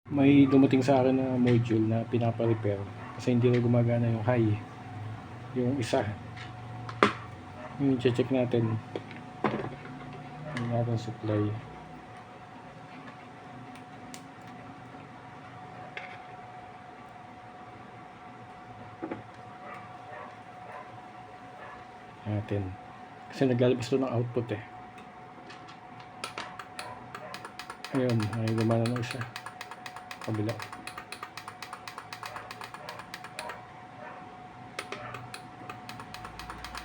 may dumating sa akin na module na pinapa-repair kasi hindi na gumagana yung high, yung isa. Yung check natin yung natin supply. Natin kasi naglalabas ito ng output eh. Ayun, ay gumana na isa kabila.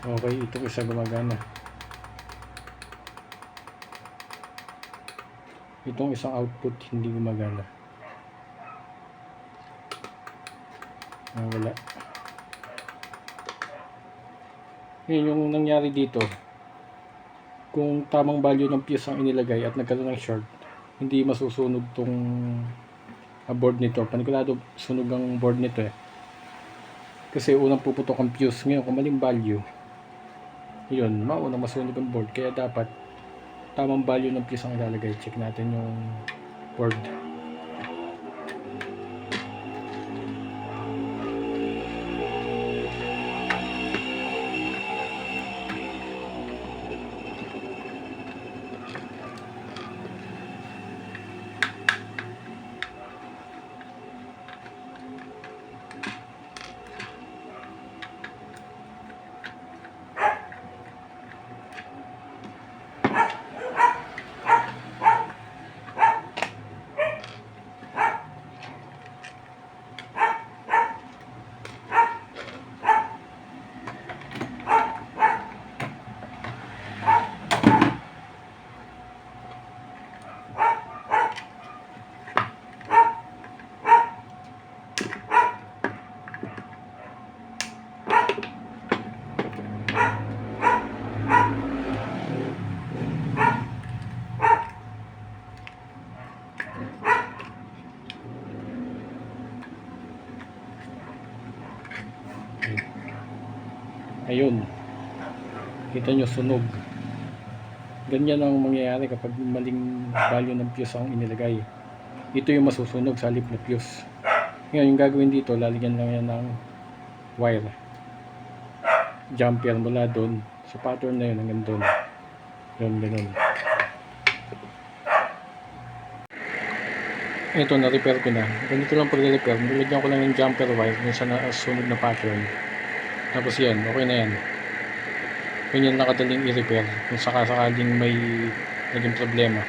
Okay, itong isa gumagana. Itong isang output hindi gumagana. Wala. Yun yung nangyari dito. Kung tamang value ng fuse ang inilagay at nagkaroon ng short, hindi masusunog tong board nito. Panigurado sunog ang board nito eh. Kasi unang puputok ang fuse. Ngayon kung maling value, yun, maunang masunog ang board. Kaya dapat tamang value ng fuse ang ilalagay. Check natin yung board. Ayun, kita nyo sunog. Ganyan ang mangyayari kapag maling value ng fuse ang inilagay. Ito yung masusunog sa halip na fuse. Ngayon yung gagawin dito, lalagyan lang yan ng wire jumper mula doon sa pattern na yun hanggang doon. Yun, ganun. Ito, na-repair ko na. Ganito lang pag-repair. Nilagyan ko lang yung jumper wire dun sa sunog na pattern. Tapos yan, okay na yan. Yun yung nakadaling i-repair kung sakasakaling may naging problema.